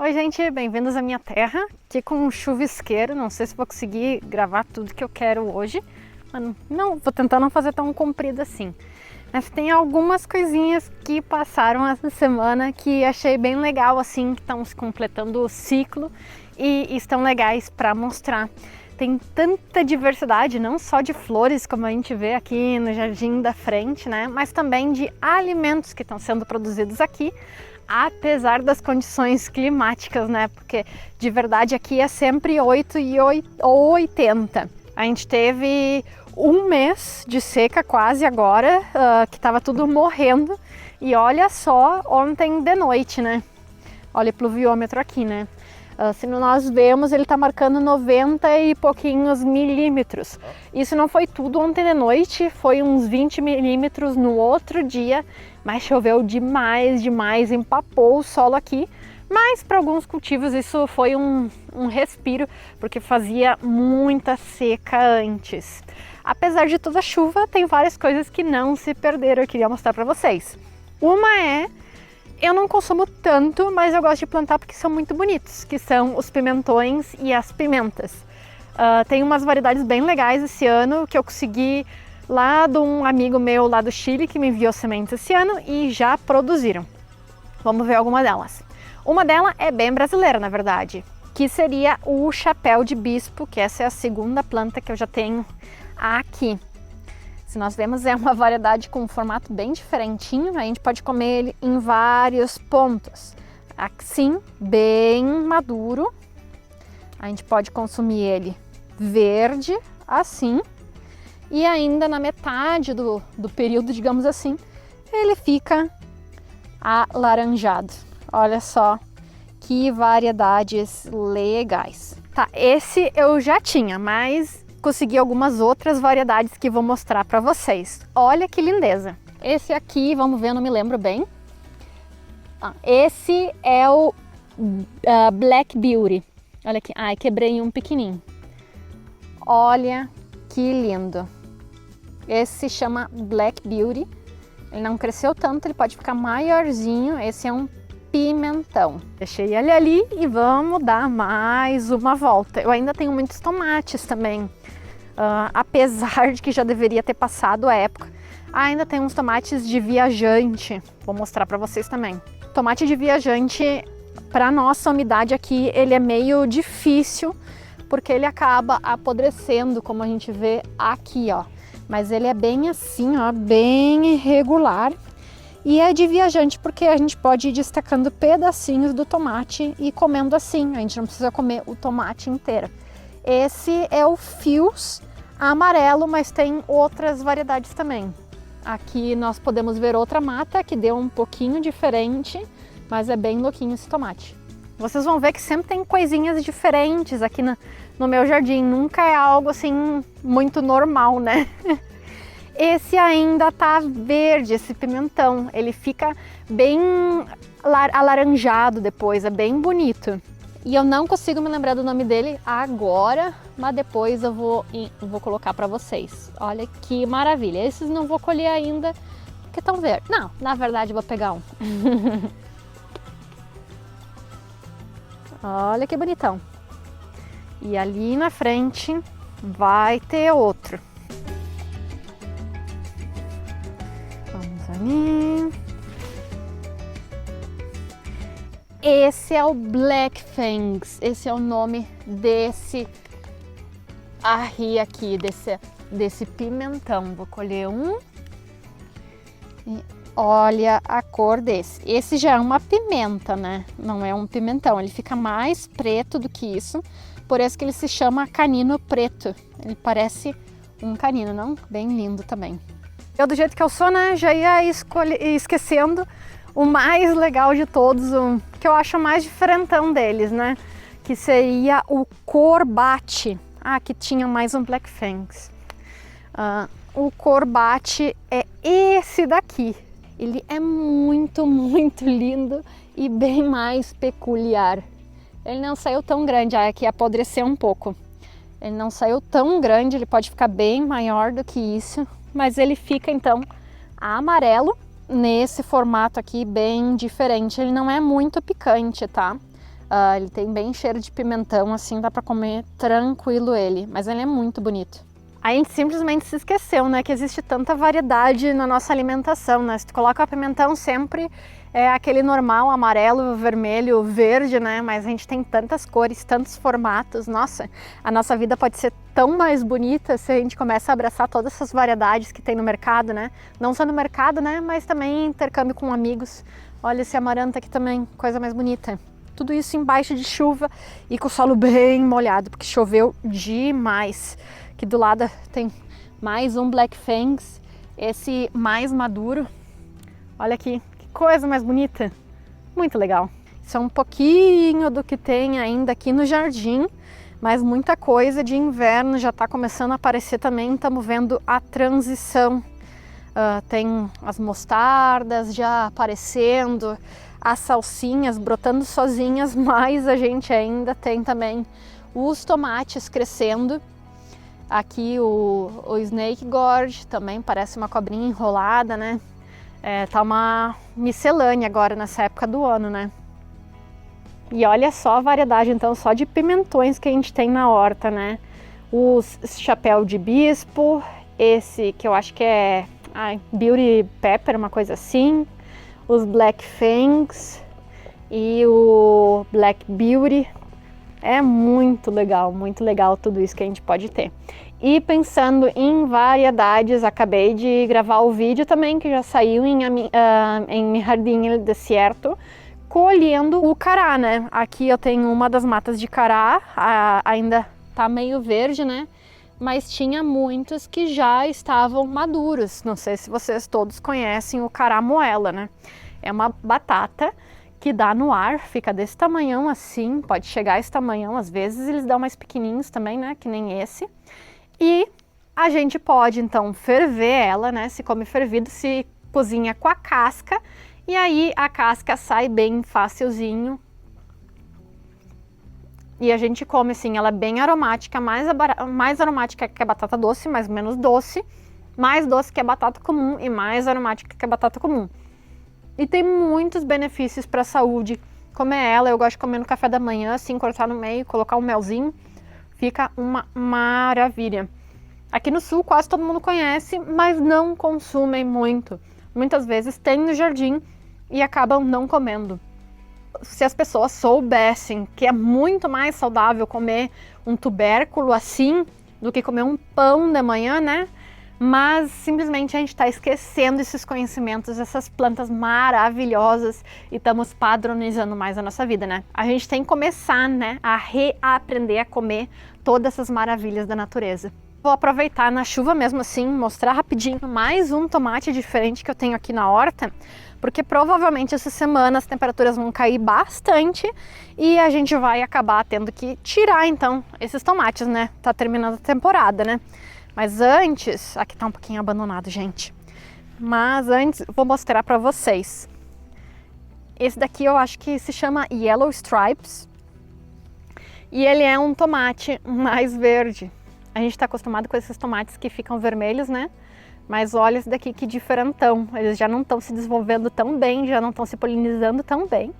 Oi gente, bem-vindos à minha terra, aqui com um chuvisqueiro. Não sei se vou conseguir gravar tudo que eu quero hoje, mas não, vou tentar não fazer tão comprido assim. Mas tem algumas coisinhas que passaram essa semana que achei bem legal, assim, que estão se completando o ciclo e estão legais para mostrar. Tem tanta diversidade, não só de flores, como a gente vê aqui no jardim da frente, né? Mas também de alimentos que estão sendo produzidos aqui, apesar das condições climáticas, né? Porque de verdade aqui é sempre 8 ou 80. A gente teve um mês de seca quase agora, que estava tudo morrendo. E olha só ontem de noite, né? Olha o pluviômetro aqui, né? Se nós vemos, ele está marcando 90 e pouquinhos milímetros. Isso não foi tudo ontem de noite, foi uns 20 milímetros no outro dia, mas choveu demais, empapou o solo aqui. Mas para alguns cultivos isso foi um respiro, porque fazia muita seca antes. Apesar de toda a chuva, tem várias coisas que não se perderam, eu queria mostrar para vocês. Uma é... Eu não consumo tanto, mas eu gosto de plantar porque são muito bonitos, que são os pimentões e as pimentas. Tem umas variedades bem legais esse ano que eu consegui lá de um amigo meu lá do Chile que me enviou sementes esse ano e já produziram. Vamos ver alguma delas. Uma delas é bem brasileira, na verdade, que seria o chapéu de bispo, que essa é a segunda planta que eu já tenho aqui. Se nós vemos, é uma variedade com um formato bem diferentinho, a gente pode comer ele em vários pontos. Assim, bem maduro, a gente pode consumir ele verde, assim, e ainda na metade do período, digamos assim, ele fica alaranjado. Olha só que variedades legais. Tá, esse eu já tinha, mas... consegui algumas outras variedades que vou mostrar para vocês. Olha que lindeza! Esse aqui, vamos ver, eu não me lembro bem. Esse é o Black Beauty. Olha aqui, ai, quebrei um pequenininho. Olha que lindo! Esse se chama Black Beauty. Ele não cresceu tanto, ele pode ficar maiorzinho. Esse é um pimentão. Deixei ele ali e vamos dar mais uma volta. Eu ainda tenho muitos tomates também, apesar de que já deveria ter passado a época. Ainda tem uns tomates de viajante, vou mostrar para vocês também. Tomate de viajante, para nossa umidade aqui, ele é meio difícil, porque ele acaba apodrecendo, como a gente vê aqui, ó. Mas ele é bem assim, ó, bem irregular. E é de viajante porque a gente pode ir destacando pedacinhos do tomate e comendo assim, a gente não precisa comer o tomate inteiro. Esse é o Fios amarelo, mas tem outras variedades também. Aqui nós podemos ver outra mata que deu um pouquinho diferente, mas é bem louquinho esse tomate. Vocês vão ver que sempre tem coisinhas diferentes aqui no meu jardim, nunca é algo assim muito normal, né? Esse ainda tá verde, esse pimentão, ele fica bem alaranjado depois, é bem bonito. E eu não consigo me lembrar do nome dele agora, mas depois eu vou colocar para vocês. Olha que maravilha, esses não vou colher ainda, porque estão verdes. Não, na verdade eu vou pegar um. Olha que bonitão. E ali na frente vai ter outro. Esse é o Black Fangs, esse é o nome desse aqui, desse pimentão. Vou colher um e olha a cor desse. Esse já é uma pimenta, né? Não é um pimentão, ele fica mais preto do que isso, por isso que ele se chama canino preto. Ele parece um canino, não? Bem lindo também. Eu, do jeito que eu sou, né, já ia esquecendo o mais legal de todos, o que eu acho mais diferentão deles, né, que seria o corbate. Aqui tinha mais um Black Fangs. O corbate é esse daqui. Ele é muito lindo e bem mais peculiar. Ele não saiu tão grande, aqui apodreceu um pouco. Ele não saiu tão grande, ele pode ficar bem maior do que isso, mas ele fica então amarelo nesse formato aqui bem diferente. Ele não é muito picante, tá? Ele tem bem cheiro de pimentão, assim, dá pra comer tranquilo ele, mas ele é muito bonito. A gente simplesmente se esqueceu, né, que existe tanta variedade na nossa alimentação, né? Se tu coloca o pimentão sempre é aquele normal, amarelo, vermelho, verde, né? Mas a gente tem tantas cores, tantos formatos. Nossa, a nossa vida pode ser tão mais bonita se a gente começa a abraçar todas essas variedades que tem no mercado, né? Não só no mercado, né? Mas também em intercâmbio com amigos. Olha esse amaranto aqui também, coisa mais bonita. Tudo isso embaixo de chuva e com o solo bem molhado, porque choveu demais. Aqui do lado tem mais um Black Fangs, esse mais maduro. Olha aqui, que coisa mais bonita. Muito legal. Isso é um pouquinho do que tem ainda aqui no jardim, mas muita coisa de inverno já está começando a aparecer também. Estamos vendo a transição. Tem as mostardas já aparecendo, as salsinhas brotando sozinhas, mas a gente ainda tem também os tomates crescendo. Aqui o Snake Gourd também parece uma cobrinha enrolada, né? Tá uma miscelânea agora nessa época do ano, né? E olha só a variedade então só de pimentões que a gente tem na horta, né? Os chapéu de bispo, esse que eu acho que é Beauty Pepper, uma coisa assim. Os Black Fangs e o Black Beauty. É muito legal tudo isso que a gente pode ter. E pensando em variedades, acabei de gravar o vídeo também, que já saiu em Jardim El Desierto, colhendo o cará, né? Aqui eu tenho uma das matas de cará, ainda tá meio verde, né? Mas tinha muitos que já estavam maduros. Não sei se vocês todos conhecem o cará moela, né? É uma batata que dá no ar, fica desse tamanhão assim, pode chegar a esse tamanhão, às vezes eles dão mais pequenininhos também, né, que nem esse. E a gente pode então ferver ela, né, se come fervido, se cozinha com a casca, e aí a casca sai bem facilzinho. E a gente come assim, ela é bem aromática, mais aromática que a batata doce, mas menos doce, mais doce que a batata comum e mais aromática que a batata comum. E tem muitos benefícios para a saúde. Comer ela, eu gosto de comer no café da manhã, assim, cortar no meio, colocar um melzinho, fica uma maravilha. Aqui no sul quase todo mundo conhece, mas não consumem muito. Muitas vezes tem no jardim e acabam não comendo. Se as pessoas soubessem que é muito mais saudável comer um tubérculo assim do que comer um pão de manhã, né? Mas simplesmente a gente está esquecendo esses conhecimentos, essas plantas maravilhosas e estamos padronizando mais a nossa vida, né? A gente tem que começar, né, a reaprender a comer todas essas maravilhas da natureza. Vou aproveitar na chuva mesmo assim, mostrar rapidinho mais um tomate diferente que eu tenho aqui na horta, porque provavelmente essa semana as temperaturas vão cair bastante e a gente vai acabar tendo que tirar então esses tomates, né? Tá terminando a temporada, né? Mas antes, aqui tá um pouquinho abandonado, gente. Mas antes, vou mostrar para vocês. Esse daqui eu acho que se chama Yellow Stripes. E ele é um tomate mais verde. A gente tá acostumado com esses tomates que ficam vermelhos, né? Mas olha esse daqui que diferentão. Eles já não estão se desenvolvendo tão bem, já não estão se polinizando tão bem.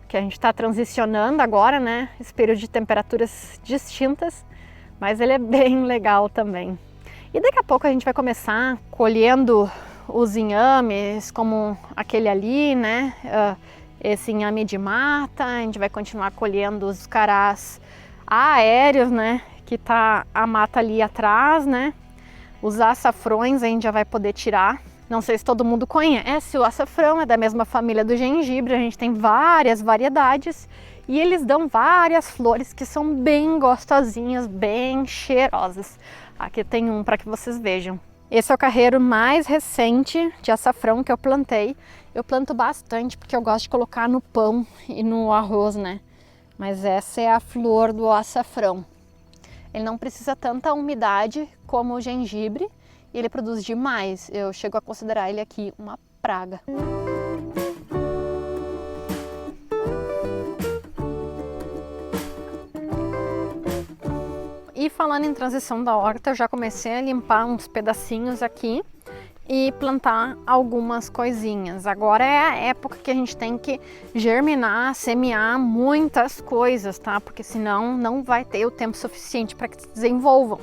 Porque a gente tá transicionando agora, né? Esse período de temperaturas distintas. Mas ele é bem legal também. E daqui a pouco a gente vai começar colhendo os inhames, como aquele ali, né? Esse inhame de mata, a gente vai continuar colhendo os carás aéreos, né? Que tá a mata ali atrás, né? Os açafrões a gente já vai poder tirar. Não sei se todo mundo conhece o açafrão, é da mesma família do gengibre, a gente tem várias variedades. E eles dão várias flores que são bem gostosinhas, bem cheirosas. Aqui tem um para que vocês vejam. Esse é o carreiro mais recente de açafrão que eu plantei. Eu planto bastante porque eu gosto de colocar no pão e no arroz, né? Mas essa é a flor do açafrão. Ele não precisa tanta umidade como o gengibre e ele produz demais. Eu chego a considerar ele aqui uma praga. E falando em transição da horta, eu já comecei a limpar uns pedacinhos aqui e plantar algumas coisinhas. Agora é a época que a gente tem que germinar, semear muitas coisas, tá? Porque senão não vai ter o tempo suficiente para que se desenvolvam.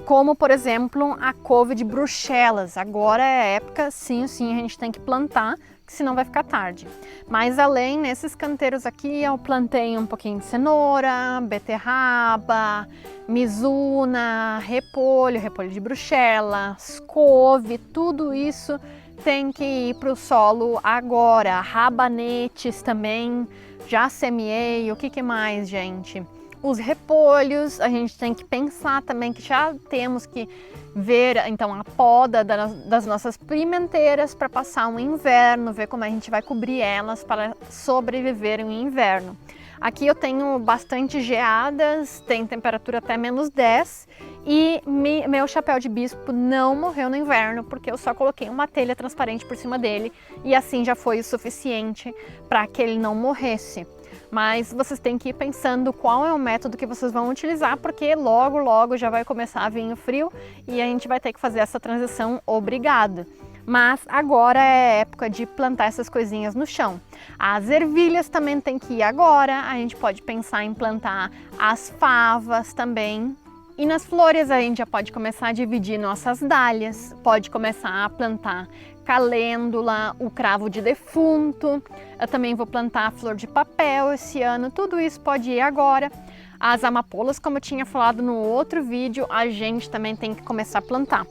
Como, por exemplo, a couve de Bruxelas. Agora é a época, sim, a gente tem que plantar, senão vai ficar tarde. Mas além, nesses canteiros aqui, eu plantei um pouquinho de cenoura, beterraba, mizuna, repolho de Bruxelas, couve, tudo isso tem que ir para o solo agora. Rabanetes também, já semeei. O que mais, gente? Os repolhos, a gente tem que pensar também que já temos que ver então a poda das nossas pimenteiras para passar um inverno, ver como a gente vai cobrir elas para sobreviver no inverno. Aqui eu tenho bastante geadas, tem temperatura até -10 e meu chapéu de bispo não morreu no inverno porque eu só coloquei uma telha transparente por cima dele e assim já foi o suficiente para que ele não morresse. Mas vocês têm que ir pensando qual é o método que vocês vão utilizar, porque logo já vai começar a vir o frio e a gente vai ter que fazer essa transição obrigado. Mas agora é época de plantar essas coisinhas no chão. As ervilhas também tem que ir agora, a gente pode pensar em plantar as favas também. E nas flores a gente já pode começar a dividir nossas dálias, pode começar a plantar calêndula, o cravo de defunto. Eu também vou plantar a flor de papel esse ano, tudo isso pode ir agora. As amapolas, como eu tinha falado no outro vídeo, a gente também tem que começar a plantar.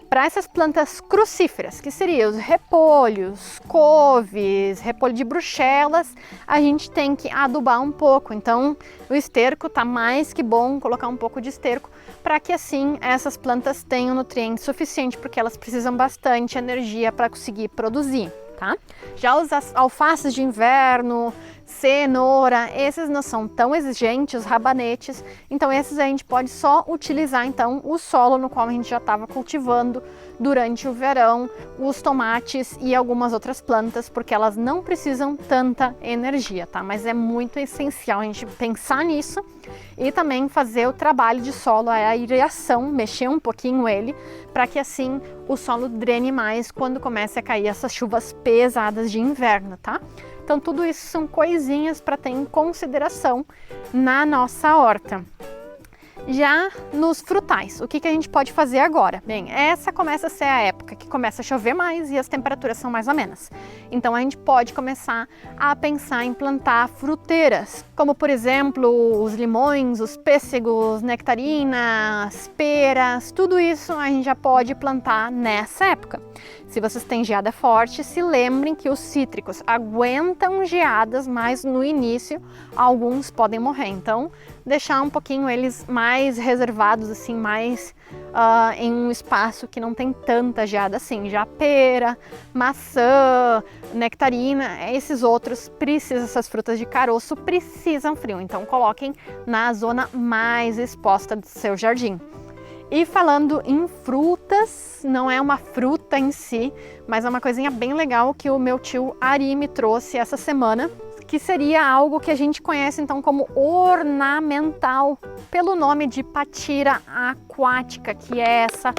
Para essas plantas crucíferas, que seriam os repolhos, couves, repolho de Bruxelas, a gente tem que adubar um pouco. Então, o esterco tá mais que bom, colocar um pouco de esterco, para que assim essas plantas tenham nutrientes suficientes, porque elas precisam bastante energia para conseguir produzir, tá? Já os alfaces de inverno, cenoura, esses não são tão exigentes, os rabanetes, então esses a gente pode só utilizar então o solo no qual a gente já estava cultivando durante o verão, os tomates e algumas outras plantas, porque elas não precisam tanta energia, tá? Mas é muito essencial a gente pensar nisso e também fazer o trabalho de solo, a aireação, mexer um pouquinho ele, para que assim o solo drene mais quando comece a cair essas chuvas pesadas de inverno, tá? Então tudo isso são coisinhas para ter em consideração na nossa horta. Já nos frutais, o que a gente pode fazer agora? Bem, essa começa a ser a época que começa a chover mais e as temperaturas são mais amenas. Então a gente pode começar a pensar em plantar fruteiras, como por exemplo os limões, os pêssegos, nectarinas, peras, tudo isso a gente já pode plantar nessa época. Se vocês têm geada forte, se lembrem que os cítricos aguentam geadas, mas no início alguns podem morrer. Então, deixar um pouquinho eles mais reservados, assim, mais em um espaço que não tem tanta geada assim. Já pera, maçã, nectarina, esses outros precisam, essas frutas de caroço precisam frio. Então, coloquem na zona mais exposta do seu jardim. E falando em frutas, não é uma fruta em si, mas é uma coisinha bem legal que o meu tio Ari me trouxe essa semana, que seria algo que a gente conhece então como ornamental, pelo nome de Patira aquática, que é essa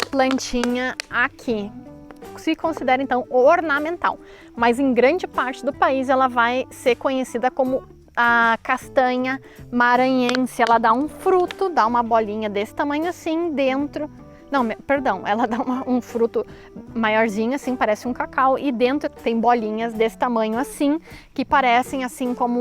plantinha aqui. Se considera então ornamental, mas em grande parte do país ela vai ser conhecida como a castanha maranhense. Ela dá um fruto, dá uma bolinha desse tamanho assim dentro. Não, perdão, ela dá um fruto maiorzinho assim, parece um cacau, e dentro tem bolinhas desse tamanho assim, que parecem assim como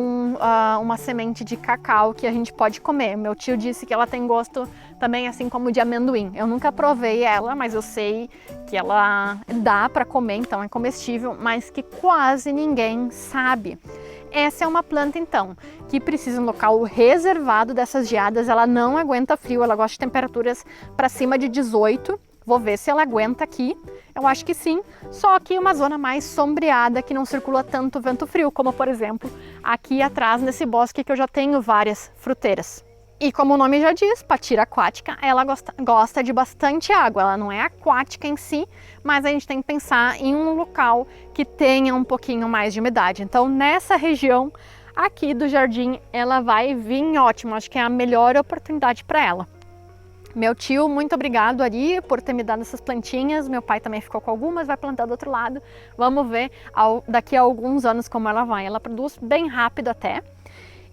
uma semente de cacau que a gente pode comer. Meu tio disse que ela tem gosto também assim como de amendoim. Eu nunca provei ela, mas eu sei que ela dá para comer, então é comestível, mas que quase ninguém sabe. Essa é uma planta então que precisa de um local reservado dessas geadas. Ela não aguenta frio, ela gosta de temperaturas para cima de 18. Vou ver se ela aguenta aqui, eu acho que sim, só que uma zona mais sombreada que não circula tanto vento frio, como por exemplo aqui atrás nesse bosque que eu já tenho várias fruteiras. E como o nome já diz, Patira aquática, ela gosta de bastante água. Ela não é aquática em si, mas a gente tem que pensar em um local que tenha um pouquinho mais de umidade. Então nessa região aqui do jardim ela vai vir ótimo, acho que é a melhor oportunidade para ela. Meu tio, muito obrigado, Ari, por ter me dado essas plantinhas. Meu pai também ficou com algumas, vai plantar do outro lado. Vamos ver daqui a alguns anos como ela vai. Ela produz bem rápido até.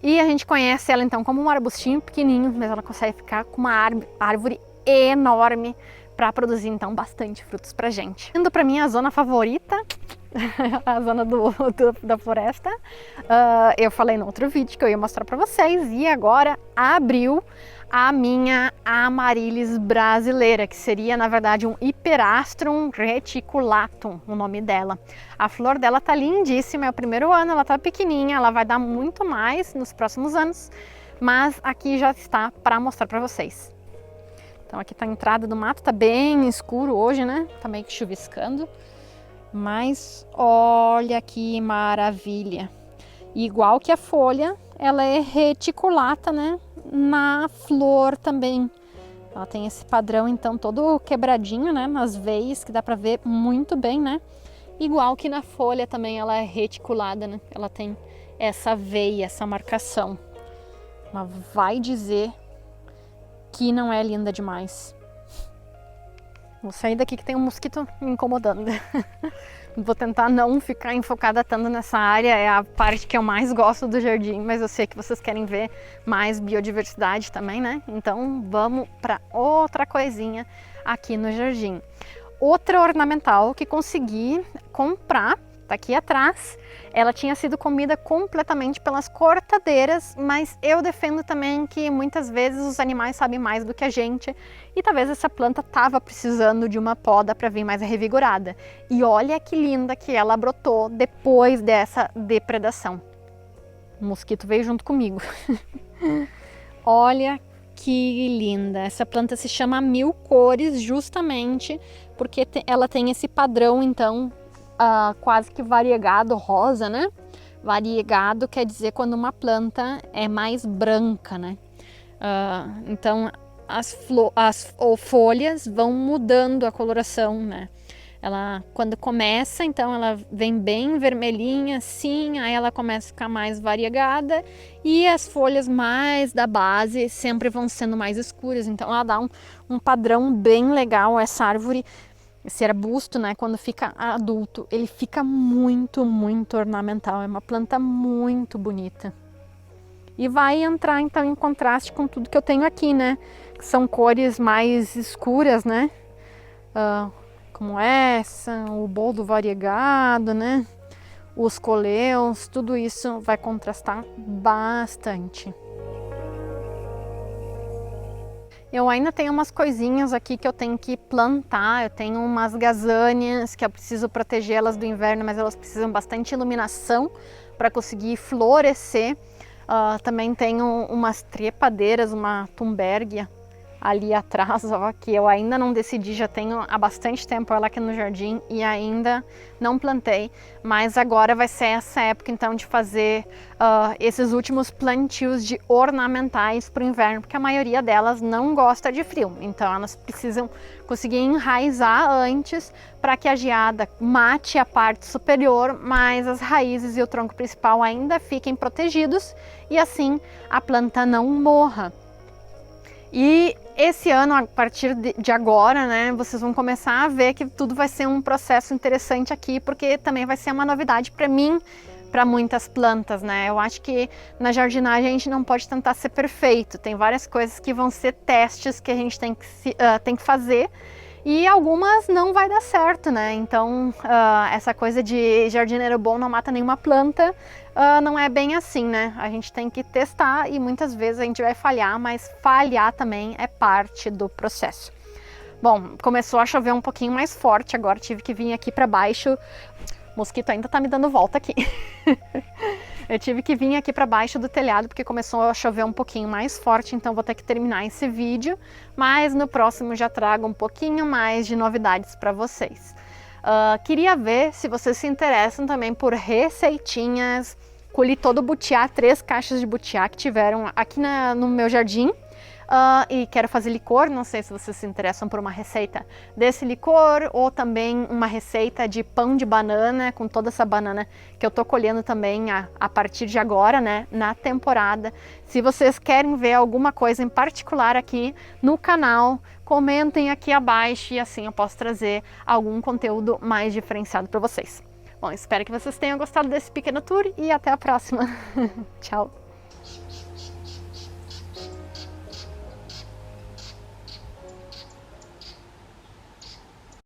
E a gente conhece ela então como um arbustinho pequenininho, mas ela consegue ficar com uma árvore enorme para produzir então bastante frutos pra gente. Indo para minha zona favorita, a zona da floresta, eu falei no outro vídeo que eu ia mostrar para vocês e agora abriu a minha Amaryllis brasileira, que seria na verdade um Hyperastrum reticulatum, o nome dela. A flor dela tá lindíssima, é o primeiro ano, ela tá pequenininha, ela vai dar muito mais nos próximos anos, mas aqui já está para mostrar para vocês. Então aqui tá a entrada do mato, tá bem escuro hoje, né? Tá meio que chuviscando, mas olha que maravilha! Igual que a folha, ela é reticulata, né? Na flor também. Ela tem esse padrão então todo quebradinho, né? Nas veias, que dá pra ver muito bem, né? Igual que na folha também ela é reticulada, né? Ela tem essa veia, essa marcação. Mas vai dizer que não é linda demais. Vou sair daqui que tem um mosquito me incomodando. Vou tentar não ficar enfocada tanto nessa área, é a parte que eu mais gosto do jardim, mas eu sei que vocês querem ver mais biodiversidade também, né? Então vamos para outra coisinha aqui no jardim. Outra ornamental que consegui comprar, tá aqui atrás, ela tinha sido comida completamente pelas cortadeiras, mas eu defendo também que muitas vezes os animais sabem mais do que a gente e talvez essa planta estava precisando de uma poda para vir mais revigorada. E olha que linda que ela brotou depois dessa depredação. O mosquito veio junto comigo. Olha que linda! Essa planta se chama Mil Cores justamente porque ela tem esse padrão, então, quase que variegado rosa, né? Variegado quer dizer quando uma planta é mais branca, né? Então as folhas vão mudando a coloração, né? Ela, quando começa, então ela vem bem vermelhinha assim, aí ela começa a ficar mais variegada e as folhas mais da base sempre vão sendo mais escuras, então ela dá um padrão bem legal. Essa árvore, esse arbusto, né, quando fica adulto, ele fica muito, muito ornamental, é uma planta muito bonita. E vai entrar então em contraste com tudo que eu tenho aqui, né, que são cores mais escuras, né, como essa, o boldo variegado, né, os coleus, tudo isso vai contrastar bastante. Eu ainda tenho umas coisinhas aqui que eu tenho que plantar, eu tenho umas gazâneas que eu preciso protegê-las do inverno, mas elas precisam bastante iluminação para conseguir florescer. Também tenho umas trepadeiras, uma Thunbergia ali atrás, ó, que eu ainda não decidi, já tenho há bastante tempo ela aqui no jardim e ainda não plantei, mas agora vai ser essa época então de fazer esses últimos plantios de ornamentais para o inverno, porque a maioria delas não gosta de frio, então elas precisam conseguir enraizar antes para que a geada mate a parte superior, mas as raízes e o tronco principal ainda fiquem protegidos e assim a planta não morra. E esse ano, a partir de agora, né, vocês vão começar a ver que tudo vai ser um processo interessante aqui, porque também vai ser uma novidade para mim, para muitas plantas, né? Eu acho que na jardinagem a gente não pode tentar ser perfeito, tem várias coisas que vão ser testes que a gente tem que fazer e algumas não vai dar certo, né? Então, essa coisa de jardineiro bom não mata nenhuma planta, não é bem assim, né? A gente tem que testar e muitas vezes a gente vai falhar, mas falhar também é parte do processo. Bom, começou a chover um pouquinho mais forte, agora tive que vir aqui para baixo. O mosquito ainda tá me dando volta aqui. Eu tive que vir aqui para baixo do telhado porque começou a chover um pouquinho mais forte, então vou ter que terminar esse vídeo, mas no próximo já trago um pouquinho mais de novidades para vocês. Queria ver se vocês se interessam também por receitinhas. Colhi todo o butiá, 3 caixas de butiá que tiveram aqui no meu jardim. e quero fazer licor. Não sei se vocês se interessam por uma receita desse licor ou também uma receita de pão de banana com toda essa banana que eu tô colhendo também a partir de agora, né, na temporada. Se vocês querem ver alguma coisa em particular aqui no canal, comentem aqui abaixo e assim eu posso trazer algum conteúdo mais diferenciado para vocês. Bom, espero que vocês tenham gostado desse pequeno tour e até a próxima. Tchau!